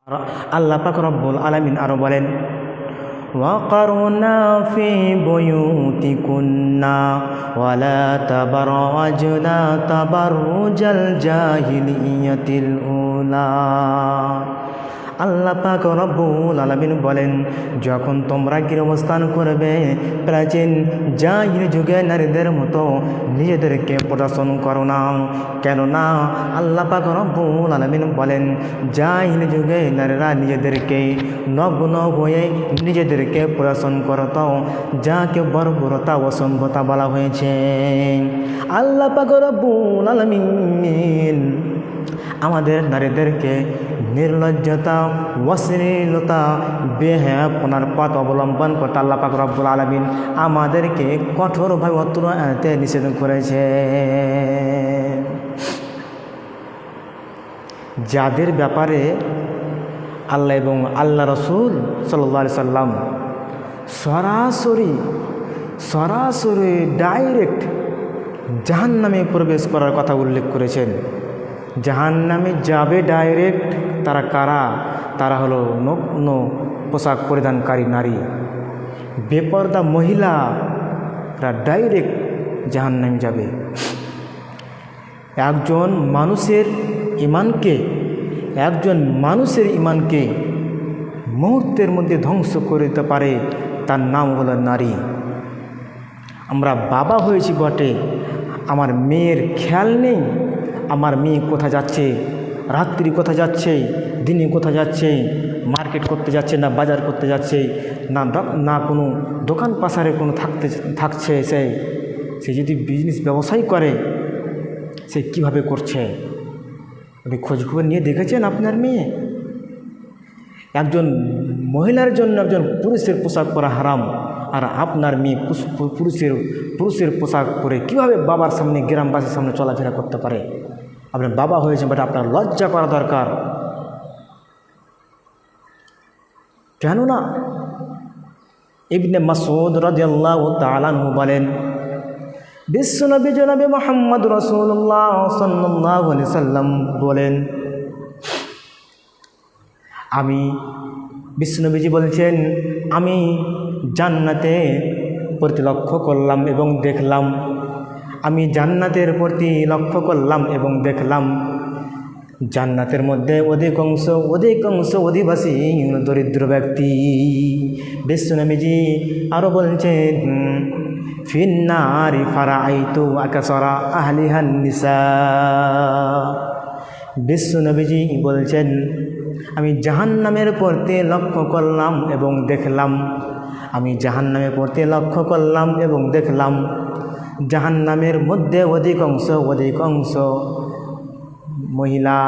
আল্লাহ পাক রব্বুল আলামিন আরো বলেন, ওয়াকারনা ফি বুয়ুতিকুন্না ওয়ালা তাবাররাজনা তাবাররুজাল জাহিলিয়াতিল উলা। আল্লাহ পাক রব্বুল আলামিন বলেন, যখন তোমরা গৃহস্থান করবে প্রাচীন জাহিলি যুগে নারীদের মতো নিজেদেরকে প্রদর্শন করো না। কেননা আল্লাহ পাক রব্বুল আলামিন বলেন, জাহিলি যুগে নারীরা নিজেদেরকে নগ্ন হয়ে নিজেদেরকে প্রদর্শন করত, যাকে বর্বরতা অসভ্যতা বলা হয়েছে। আল্লাহ পাক রব্বুল আলামিন আমাদের নারীদেরকে নির্লজ্জতা, অশ্লীলতা, বেহায়াপনার পথ অবলম্বন করতে আল্লাহ পাক রব্বুল আলামিন আমাদেরকে কঠোরভাবে অত্র আয়াতে নিষেধ করেছে। যাদের ব্যাপারে আল্লাহ এবং আল্লাহ রসুল সাল্লাল্লাহু আলাইহি সাল্লাম সরাসরি ডাইরেক্ট জাহান্নামে প্রবেশ করার কথা উল্লেখ করেছেন। জাহান্নামে যাবে ডাইরেক্ট, তারা কারা? তারা হলো নগ্ন পোশাক পরিধানকারী নারী, বেপরদা মহিলারা ডাইরেক্ট জাহান্নামে যাবে। একজন মানুষের ইমানকে মুহূর্তের মধ্যে ধ্বংস করে দিতে পারে, তার নাম হলো নারী। আমরা বাবা হয়েছি বটে, আমার মেয়ের খেয়াল নেই, আমার মেয়ে কোথা যাচ্ছে, রাত্রি কোথা যাচ্ছে, দিনে কোথা যাচ্ছে, মার্কেট করতে যাচ্ছে না বাজার করতে যাচ্ছে, না কোনো দোকান পাশারে কোনো থাকছে, সে যদি বিজনেস ব্যবসায় করে সে কিভাবে করছে, আপনি খোঁজখবর নিয়ে দেখেছেন আপনার মেয়ে? একজন মহিলার জন্য একজন পুরুষের পোশাক পরা হারাম, আর আপনার মেয়ে পুরুষের পোশাক পরে কীভাবে বাবার সামনে, গ্রামবাসীর সামনে চলাফেরা করতে পারে? আপনার বাবা হয়েছে বাট আপনার লজ্জা করা দরকার। কেননা ইবনে মাসউদ রাদিয়াল্লাহু তাআলা আনহু বলেন, বিশ্বনবী জনাবে মুহাম্মদ রাসূলুল্লাহ সাল্লাল্লাহু আলাইহি সাল্লাম বলেন, বিশ্বনবীজি বলছেন, আমি জান্নাতে প্রতি লক্ষ্য করলাম এবং দেখলাম, আমি জান্নাতের প্রতি লক্ষ্য করলাম এবং দেখলাম জান্নাতের মধ্যে অধিকাংশ অধিবাসী দরিদ্র ব্যক্তি। বিশ্বনবীজি আরও বলছেন, ফিন্নারি ফারাআইতু আকাসারা আহলিহান নিসা। বিশ্বনবীজি বলছেন, আমি জাহান্নামের প্রতি লক্ষ্য করলাম এবং দেখলাম, আমি জাহান্নামের প্রতি লক্ষ্য করলাম এবং দেখলাম জাহান্নামের মধ্যে অধিকাংশ মহিলা।